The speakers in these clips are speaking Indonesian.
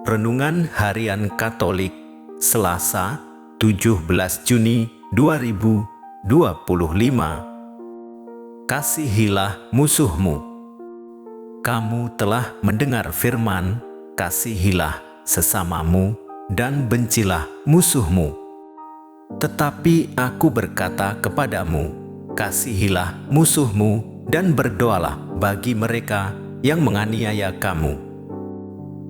Renungan Harian Katolik Selasa 17 Juni 2025. Kasihilah musuhmu. Kamu telah mendengar firman, kasihilah sesamamu dan bencilah musuhmu. Tetapi aku berkata kepadamu, kasihilah musuhmu dan berdoalah bagi mereka yang menganiaya kamu.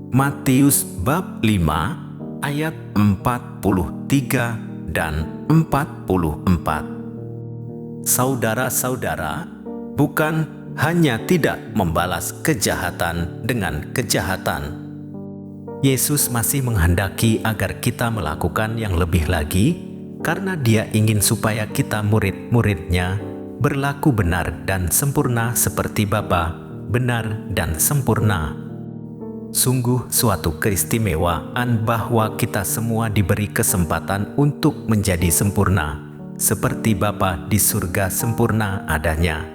Matius bab 5 ayat 43 dan 44. Saudara-saudara, bukan hanya tidak membalas kejahatan dengan kejahatan. Yesus masih menghendaki agar kita melakukan yang lebih lagi, karena Dia ingin supaya kita murid-murid-Nya berlaku benar dan sempurna seperti Bapa benar dan sempurna. Sungguh suatu keistimewaan bahwa kita semua diberi kesempatan untuk menjadi sempurna, seperti Bapa di surga sempurna adanya.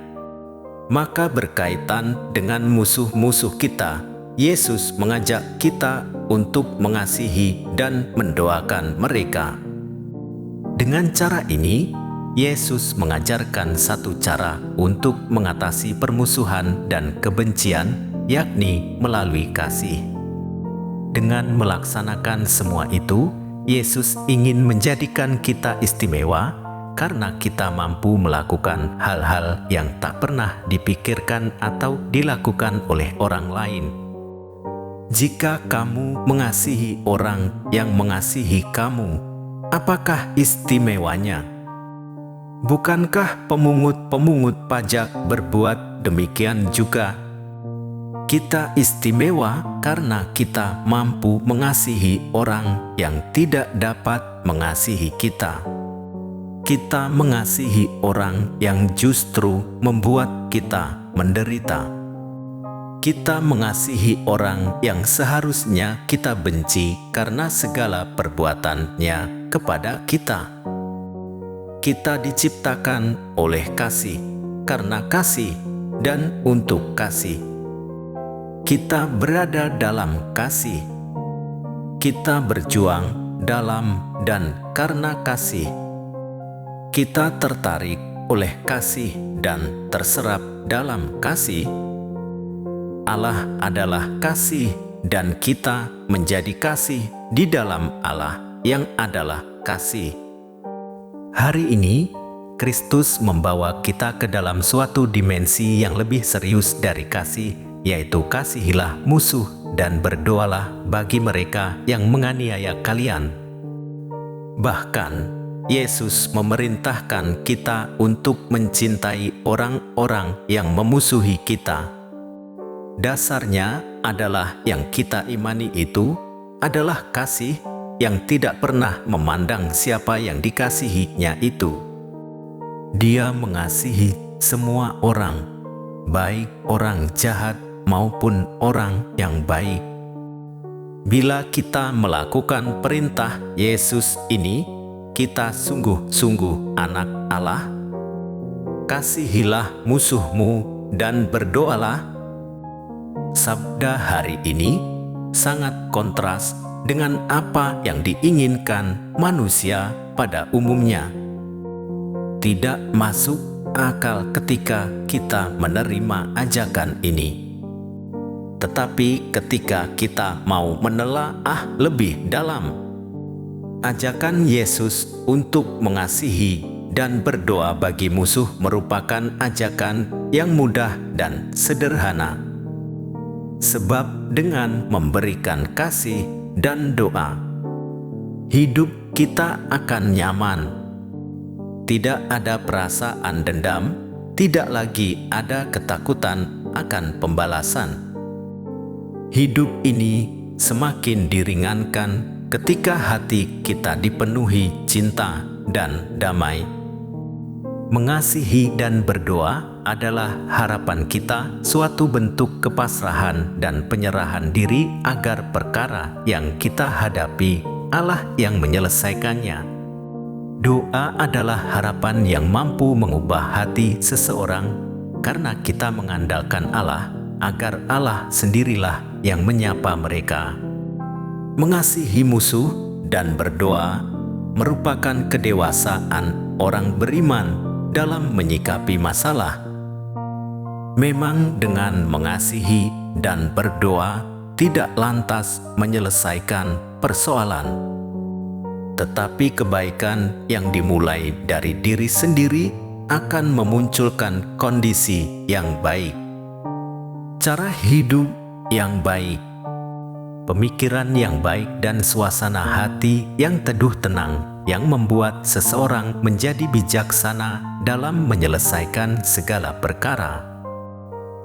Maka berkaitan dengan musuh-musuh kita, Yesus mengajak kita untuk mengasihi dan mendoakan mereka. Dengan cara ini, Yesus mengajarkan satu cara untuk mengatasi permusuhan dan kebencian, yakni melalui kasih. Dengan melaksanakan semua itu, Yesus ingin menjadikan kita istimewa karena kita mampu melakukan hal-hal yang tak pernah dipikirkan atau dilakukan oleh orang lain. Jika kamu mengasihi orang yang mengasihi kamu, apakah istimewanya? Bukankah pemungut-pemungut pajak berbuat demikian juga? Kita istimewa karena kita mampu mengasihi orang yang tidak dapat mengasihi kita. Kita mengasihi orang yang justru membuat kita menderita. Kita mengasihi orang yang seharusnya kita benci karena segala perbuatannya kepada kita. Kita diciptakan oleh kasih, karena kasih, dan untuk kasih. Kita berada dalam kasih. Kita berjuang dalam dan karena kasih. Kita tertarik oleh kasih dan terserap dalam kasih. Allah adalah kasih dan kita menjadi kasih di dalam Allah yang adalah kasih. Hari ini, Kristus membawa kita ke dalam suatu dimensi yang lebih serius dari kasih, yaitu kasihilah musuh dan berdoalah bagi mereka yang menganiaya kalian. Bahkan, Yesus memerintahkan kita untuk mencintai orang-orang yang memusuhi kita. Dasarnya adalah yang kita imani itu adalah kasih yang tidak pernah memandang siapa yang dikasihinya itu. Dia mengasihi semua orang, baik orang jahat maupun orang yang baik. Bila kita melakukan perintah Yesus ini, kita sungguh-sungguh anak Allah. Kasihilah musuhmu dan berdoalah. Sabda hari ini sangat kontras dengan apa yang diinginkan manusia pada umumnya. Tidak masuk akal ketika kita menerima ajakan ini. Tetapi ketika kita mau menelaah lebih dalam, ajakan Yesus untuk mengasihi dan berdoa bagi musuh merupakan ajakan yang mudah dan sederhana. Sebab dengan memberikan kasih dan doa, hidup kita akan nyaman. Tidak ada perasaan dendam, tidak lagi ada ketakutan akan pembalasan. Hidup ini semakin diringankan ketika hati kita dipenuhi cinta dan damai. Mengasihi dan berdoa adalah harapan kita, suatu bentuk kepasrahan dan penyerahan diri agar perkara yang kita hadapi Allah yang menyelesaikannya. Doa adalah harapan yang mampu mengubah hati seseorang karena kita mengandalkan Allah agar Allah sendirilah yang menyapa mereka. Mengasihi musuh dan berdoa merupakan kedewasaan orang beriman dalam menyikapi masalah. Memang dengan mengasihi dan berdoa tidak lantas menyelesaikan persoalan, tetapi kebaikan yang dimulai dari diri sendiri akan memunculkan kondisi yang baik, cara hidup yang baik, pemikiran yang baik, dan suasana hati yang teduh tenang yang membuat seseorang menjadi bijaksana dalam menyelesaikan segala perkara.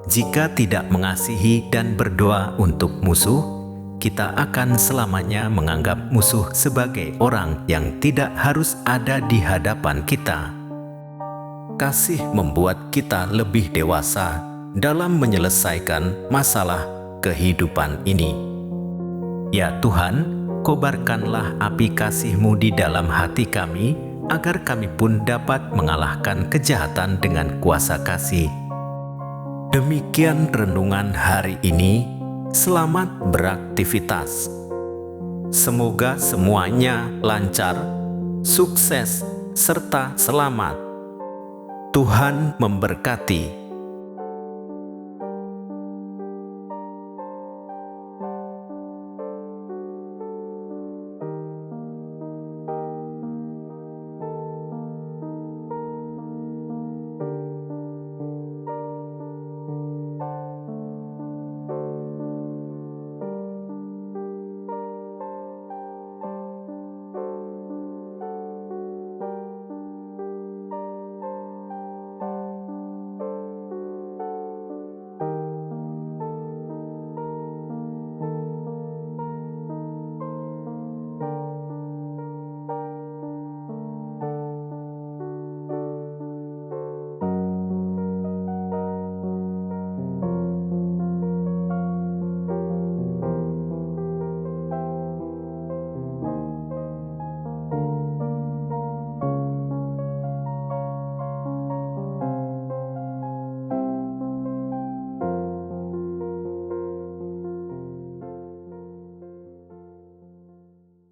Jika tidak mengasihi dan berdoa untuk musuh, kita akan selamanya menganggap musuh sebagai orang yang tidak harus ada di hadapan kita. Kasih membuat kita lebih dewasa dalam menyelesaikan masalah kehidupan ini. Ya Tuhan, kobarkanlah api kasih-Mu di dalam hati kami, agar kami pun dapat mengalahkan kejahatan dengan kuasa kasih. Demikian renungan hari ini. Selamat beraktivitas. Semoga semuanya lancar, sukses, serta selamat. Tuhan memberkati.